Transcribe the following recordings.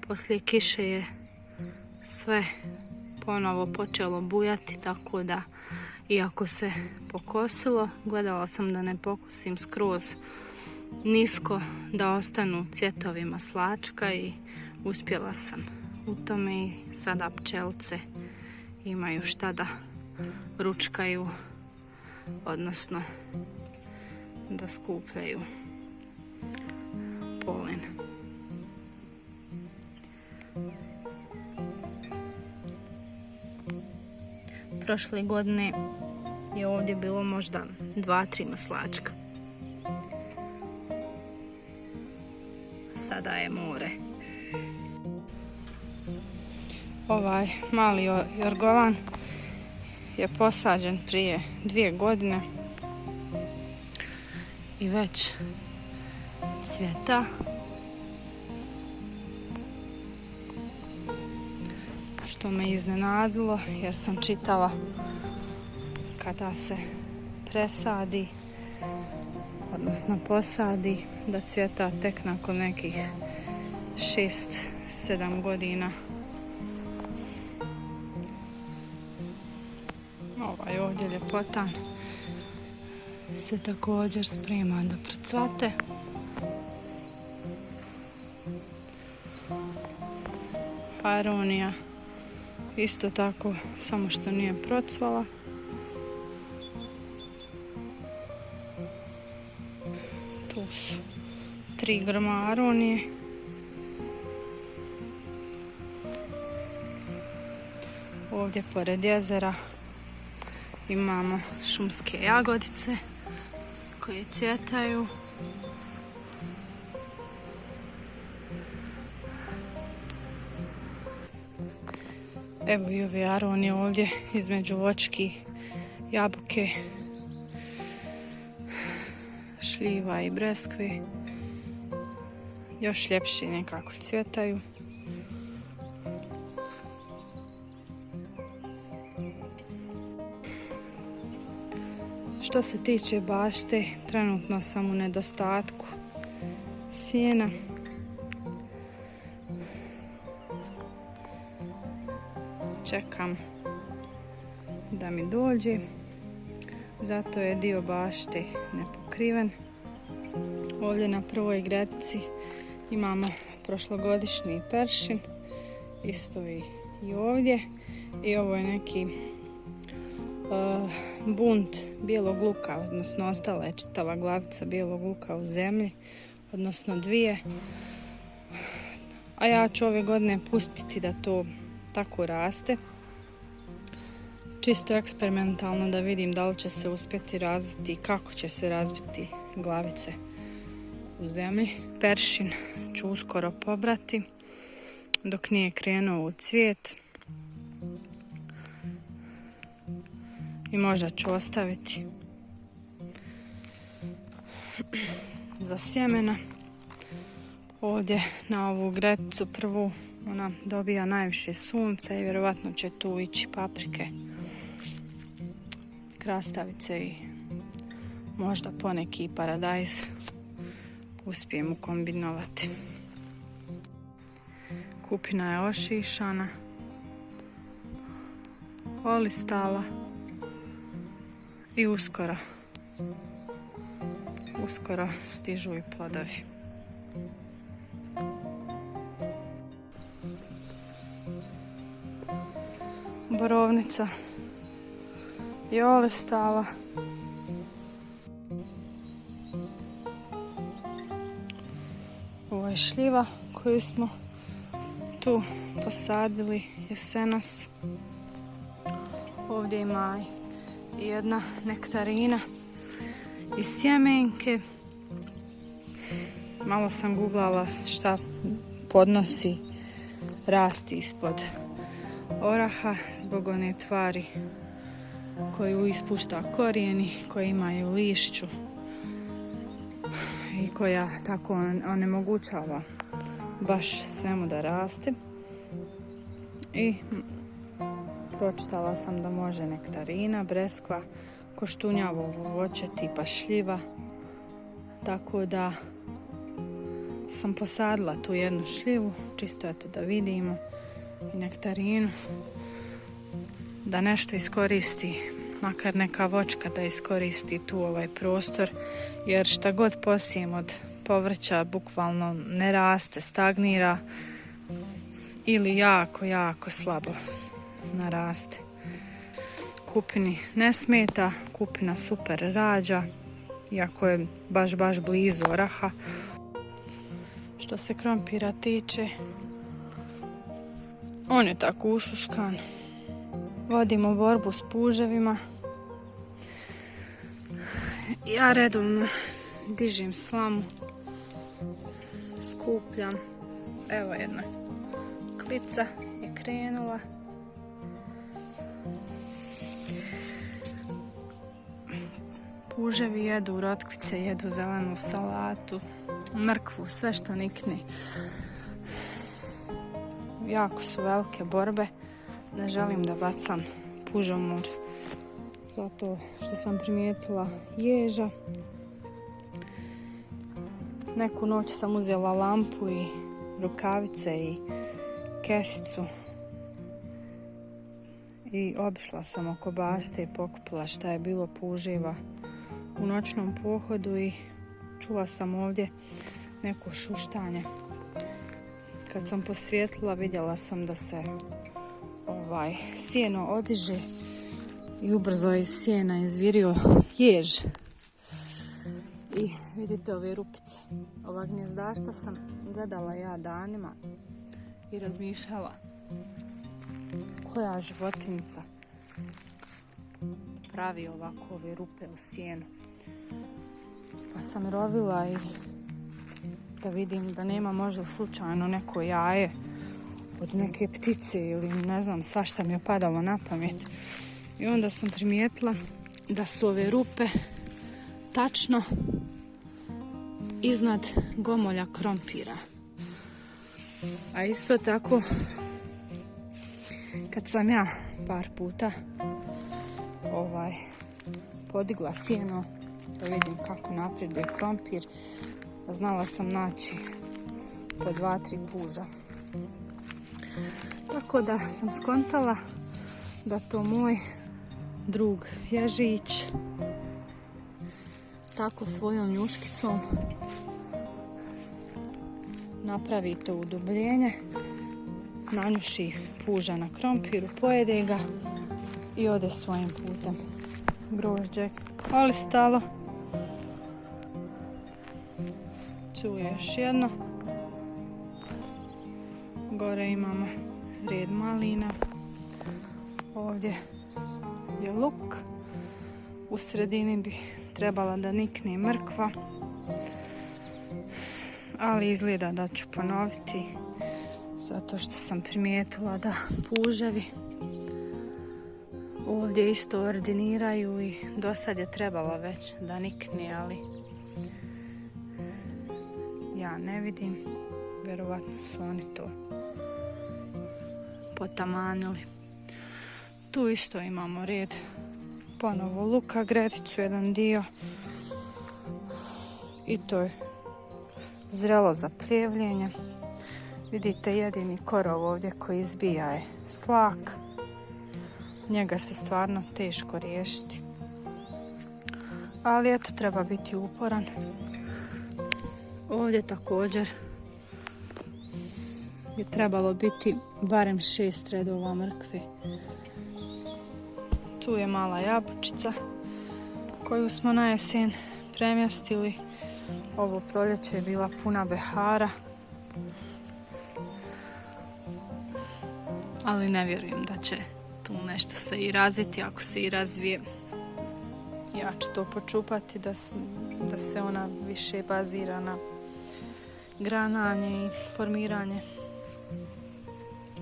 Poslije kiše je sve ponovo počelo bujati, tako da iako se pokosilo, gledala sam da ne pokosim skroz nisko, da ostanu cvjetovi maslačka i uspjela sam u tome i sada pčelce imaju šta da ručkaju, odnosno da skupljaju polen. Prošle godine je ovdje bilo možda 2-3 maslačka. Sada je more. Ovaj mali jorgovan je posađen prije 2 godine i već cvjeta. Što me iznenadilo jer sam čitala kada se presadi, odnosno posadi, da cvjeta tek nakon nekih 6-7 godina. Ovaj ovdje ljepotan se također sprema da procvate. Aronija isto tako, samo što nije procvala. Tu su 3 grma aronije. Ovdje pored jezera imamo šumske jagodice koje cvjetaju. Evo i ove aronije ovdje između voćki, jabuke, šljiva i breskve. Još ljepši nekako cvjetaju. Što se tiče bašte, trenutno sam u nedostatku sjena. Čekam da mi dođe, zato je dio bašte nepokriven. Ovdje na prvoj gredici imamo prošlogodišnji peršin, isto i ovdje. I ovo je neki bunt bijelog luka, odnosno ostala je čitava glavica bijelog luka u zemlji, odnosno 2. A ja ću ove godine pustiti da to tako raste. Čisto eksperimentalno da vidim da li će se uspjeti razviti i kako će se razviti glavice u zemlji. Peršin ću uskoro pobrati dok nije krenuo u cvijet. I možda ću ostaviti za sjemena. Ovdje na ovu gredicu prvu ona dobija najviše sunca i vjerovatno će tu ići paprike, krastavice i možda poneki paradajz uspijem ukombinovati. Kupina je ošišana, olistala i uskoro stižu i plodovi. Borovnica je olistala. Ovo je šljiva koju smo tu posadili jesenas. Ovdje ima i jedna nektarina i sjemenke. Malo sam googlala šta podnosi rasti ispod oraha zbog one tvari koju ispušta korijeni, koji imaju lišću i koja tako onemogućava baš svemu da raste. I pročitala sam da može nektarina, breskva, koštunjavo voće tipa šljiva, tako da sam posadila tu jednu šljivu, čisto eto da vidimo, i nektarinu, da nešto iskoristi, makar neka voćka da iskoristi tu ovaj prostor, jer šta god posijem od povrća bukvalno ne raste, stagnira ili jako slabo naraste. Kupini ne smeta, kupina super rađa, iako je baš blizu oraha. Što se krompira tiče, on je tako ušuškan. Vodimo borbu s puževima. Ja redovno dižem slamu, skupljam. Evo jedna klica je krenula. Puževi jedu rotkvice, jedu zelenu salatu, mrkvu, sve što nikne. Jako su velike borbe. Ne želim da bacam pužomor, zato što sam primijetila ježa. Neku noć sam uzela lampu i rukavice i kesicu i obišla sam oko bašte i pokupila šta je bilo puževa u noćnom pohodu i čula sam ovdje neko šuštanje. Kad sam posvijetlila, vidjela sam da se sjeno odiže i ubrzo iz sjena izvirio jež. I vidite ove rupice. Ova gnjezdašta sam gledala ja danima i razmišljala koja životinjica pravi ovako ove rupe u sjenu. Pa sam rovila i da vidim da nema možda slučajno neko jaje od neke ptice ili ne znam, svašta mi je padalo na pamet. I onda sam primijetila da su ove rupe tačno iznad gomolja krompira. A isto tako, kad sam ja par puta podigla sjeno da vidim kako napreduje krompir, znala sam naći po 2-3 puža. Tako da sam skontala da to moj drug ježić tako svojom njuškicom napravi to udubljenje, nanjuši puža na krompiru, pojede ga i ode svojim putem. Grožđe ali stalo. Tu je još jedno. Gore imamo red malina. Ovdje je luk. U sredini bi trebala da nikne mrkva. Ali izgleda da ću ponoviti, zato što sam primijetila da puževi ovdje isto ordiniraju i do sad je trebala već da nikne, ali ja ne vidim. Vjerovatno su oni to potamanili. Tu isto imamo red ponovo luka, gredicu jedan dio. I to je zrelo za pljevljenje. Vidite, jedini korov ovdje koji izbija je slak. Njega se stvarno teško riješiti. Ali eto, treba biti uporan. Ovdje također je trebalo biti barem 6 redova mrkve. Tu je mala jabučica koju smo na jesen premjestili. Ovo proljeće je bila puna behara. Ali ne vjerujem da će tu nešto se i razviti. Ako se i razvije, ja ću to počupati da se ona više bazira na grananje i formiranje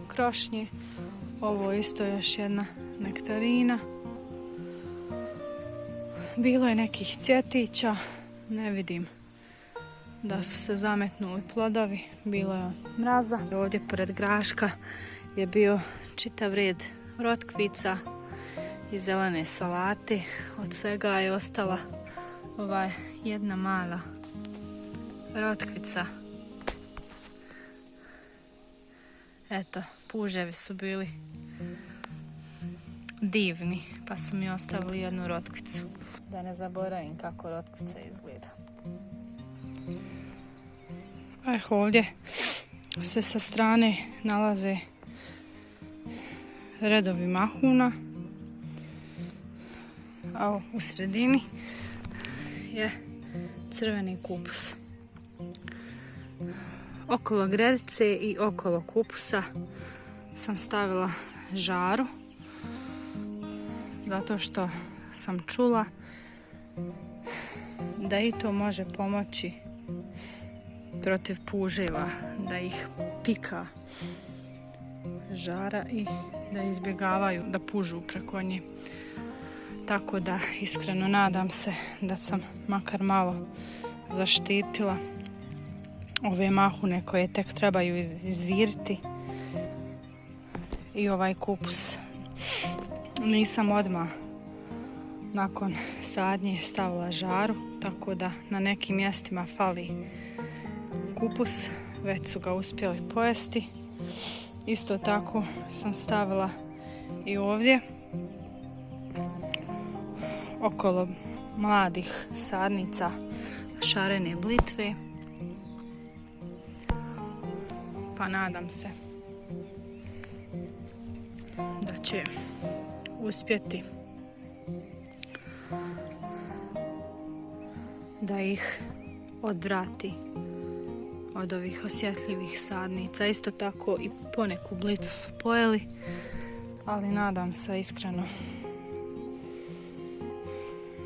krošnje. Ovo isto je još jedna nektarina. Bilo je nekih cvjetića, ne vidim da su se zametnuli plodovi, bilo je mraza. Ovdje pored graška je bio čitav red rotkvica i zelene salate. Od svega je ostala jedna mala rotkvica Eto, puževi su bili divni, pa su mi ostavili jednu rotkvicu. Da ne zaboravim kako rotkvica izgleda. Ovdje se sa strane nalaze redovi mahuna, a u sredini je crveni kupus. Okolo gredice i okolo kupusa sam stavila žaru, zato što sam čula da i to može pomoći protiv puževa, da ih pika žara i da izbjegavaju da pužu preko nje. Tako da iskreno nadam se da sam makar malo zaštitila ove mahune koje tek trebaju izviriti i ovaj kupus. Nisam odmah nakon sadnje stavila žaru, tako da na nekim mjestima fali kupus, već su ga uspjeli pojesti. Isto tako sam stavila i ovdje okolo mladih sadnica šarene blitve, pa nadam se da će uspjeti da ih odvrati od ovih osjetljivih sadnica. Isto tako i poneku blitu su pojeli, ali nadam se iskreno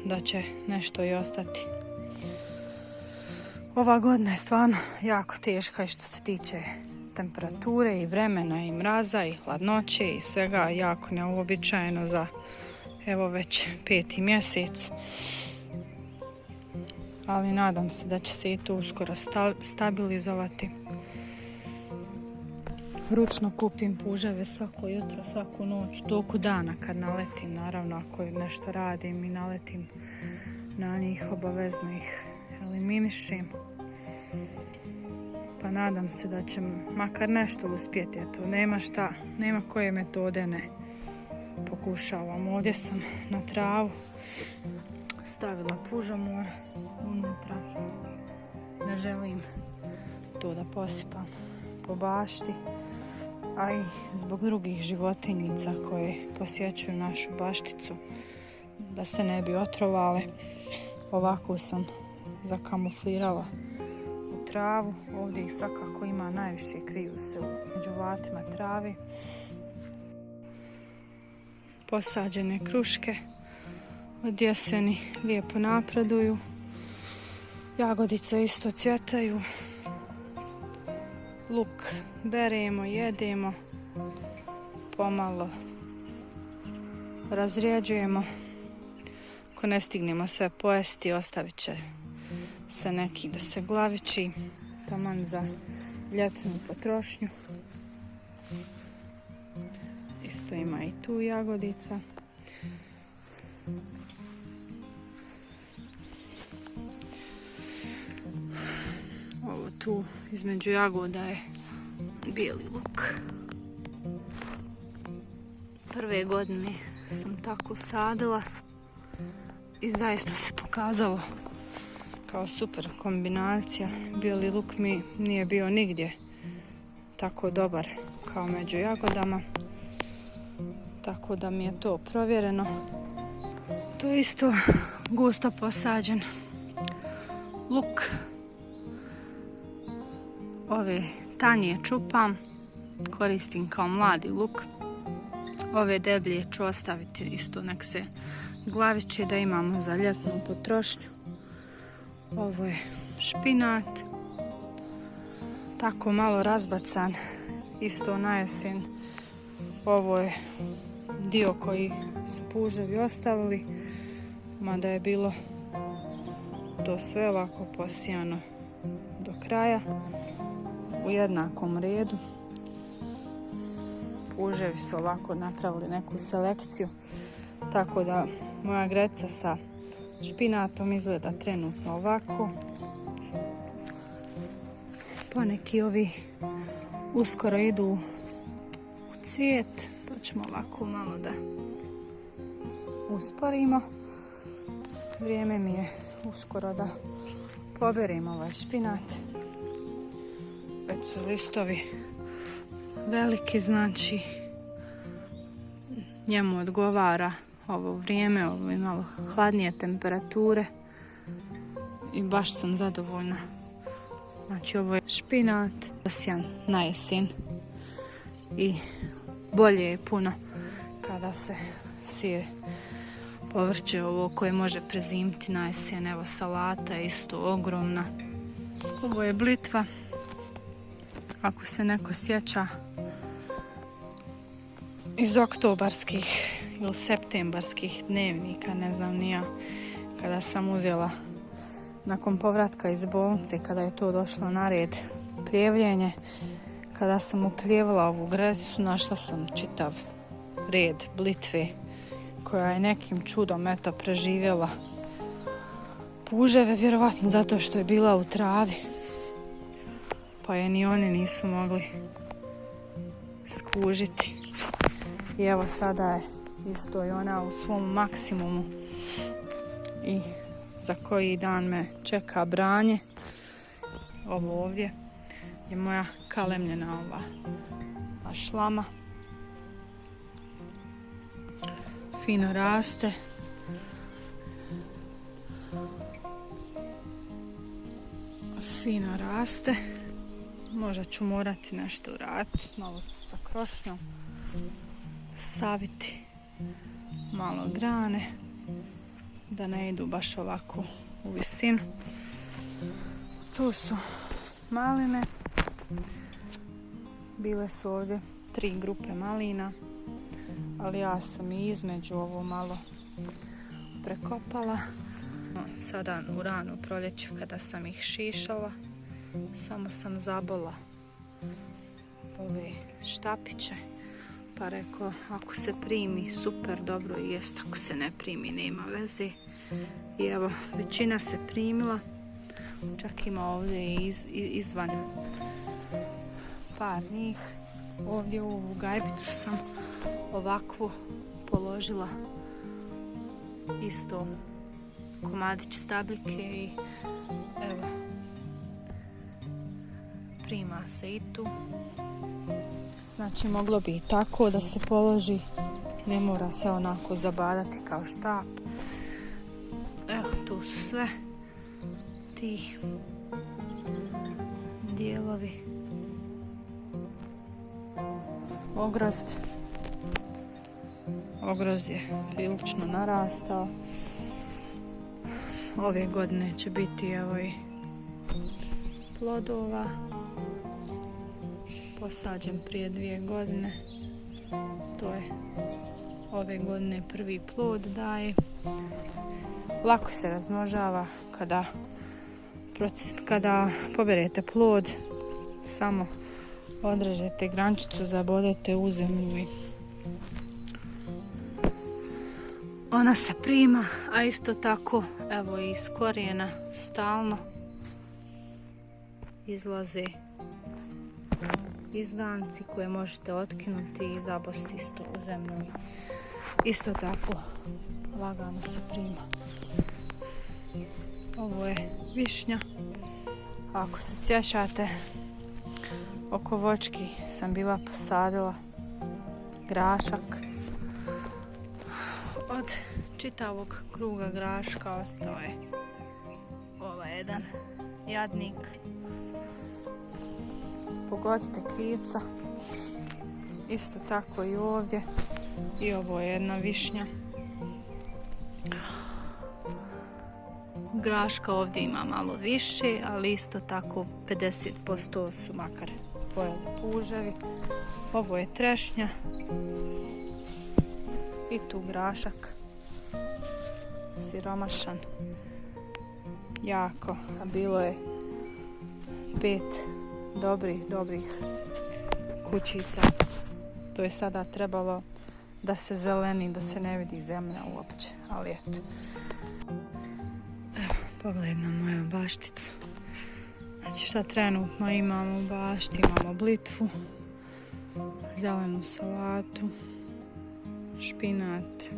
da će nešto i ostati. Ova godina je stvarno jako teška i što se tiče temperature i vremena i mraza i hladnoće i svega, jako neuobičajeno za evo već 5. mjesec. Ali nadam se da će se i to uskoro stabilizovati. Ručno kupim puževe svako jutro, svaku noć, toku dana kad naletim. Naravno, ako nešto radim i naletim na njih, obavezno ih eliminišem. Pa nadam se da će makar nešto uspjeti. Eto, nema koje metode ne pokušavam. Ovdje sam na travu stavila pužomor unutra. Ne želim to da posipam po bašti, a i zbog drugih životinjica koje posjećuju našu bašticu, da se ne bi otrovale. Ovako sam zakamuflirala u travu. Ovdje ih svakako ima najviše, kriju se među vatima travi. Posađene kruške od jeseni lijepo napreduju. Jagodice isto cvjetaju. Luk beremo, jedemo, pomalo razrijeđujemo. Ako ne stignemo sve pojesti, ostavit će se neki da se glaviči, taman za ljetnu potrošnju. Isto ima i tu jagodica. Ovo tu između jagoda je bijeli luk. Prve godine sam tako sadila i zaista se pokazalo kao super kombinacija. Bijeli luk mi nije bio nigdje tako dobar kao među jagodama, tako da mi je to provjereno. To je isto gusto posađen luk. Ove tanje čupam, koristim kao mladi luk. Ove deblje ću ostaviti isto, nek se glaviće, da imamo za ljetnu potrošnju. Ovo je špinat, tako malo razbacan, isto na jesen. Ovo je dio koji su puževi ostavili, mada je bilo to sve ovako posijano do kraja u jednakom redu. Puževi su ovako napravili neku selekciju, tako da moja greca sa špinatom izgleda trenutno ovako. Poneki ovi uskoro idu cvijet. To ćemo ovako malo da usporimo. Vrijeme mi je uskoro da poberim ovaj špinat. Već su listovi veliki, znači njemu odgovara ovo vrijeme, ovo malo hladnije temperature i baš sam zadovoljna. Znači ovo je špinat zasjan na jesen i bolje je puno kada se sije povrće ovo koje može prezimiti na jesen. Evo salata je isto ogromna. Ovo je blitva. Ako se neko sjeća iz oktobarskih ili septembarskih dnevnika, ne znam ni ja, kada sam uzela nakon povratka iz bolnice, kada je to došlo na red, pljevljenje, kada sam upljevala ovu gredicu, našla sam čitav red blitve koja je nekim čudom eto preživjela puževe, vjerovatno zato što je bila u travi, pa je ni oni nisu mogli skužiti. I evo sada je isto i ona u svom maksimumu i za koji dan me čeka branje. Ovo ovdje je moja kalemljena ova šlama. Fino raste. Fino raste. Možda ću morati nešto uraditi, malo sa krošnjom saviti malo grane da ne idu baš ovako u visinu. Tu su maline. Bile su ovdje 3 grupe malina, ali ja sam i između ovo malo prekopala. Sada u rano proljeće kada sam ih šišala, samo sam zabola ove štapiće, pa rekao ako se primi super, dobro i jest, ako se ne primi nema veze. I evo, većina se primila, čak ima ovdje i izvan par njih. Ovdje u ovu gajbicu sam ovakvu položila isto komadić stabljike i evo, prima se i tu. Znači moglo bi i tako da se položi, ne mora se onako zabadati kao štap. Evo, tu su sve ti dijelovi. Ogrozd je prilično narastao. Ove godine će biti evo i plodova. Posađen prije 2 godine. To je ove godine prvi plod daje. Lako se razmnožava kada poberete plod, samo odrežete grančicu, zabodete u zemlju i ona se prima, a isto tako evo iz korijena stalno izlaze izdanci koje možete otkinuti i zabosti isto u zemlju. Isto tako lagano se prima. Ovo je višnja. Ako se sjećate, oko voćki sam bila posadila grašak. Od čitavog kruga graška ostao je ovaj jedan jadnik. Pogodite krivca. Isto tako i ovdje. I ovo je jedna višnja. Graška ovdje ima malo više, ali isto tako 50% su makar pojeli puževi. Ovo je trešnja. I tu grašak. Siromašan. Jako. A bilo je 5 dobrih kućica. To je sada trebalo da se zeleni, da se ne vidi zemlja uopće. Ali eto. Evo, pogled na moju bašticu. Znači šta trenutno imamo u bašti, imamo blitvu, zelenu salatu, špinat,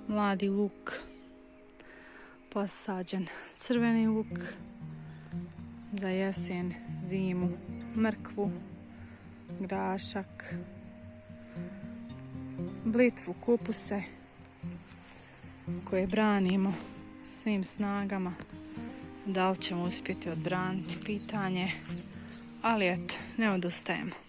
mladi luk, posađen crveni luk, za jesen, zimu, mrkvu, grašak, blitvu, kupuse koje branimo svim snagama. Da li ćemo uspjeti odbraniti pitanje, ali eto, ne odustajemo.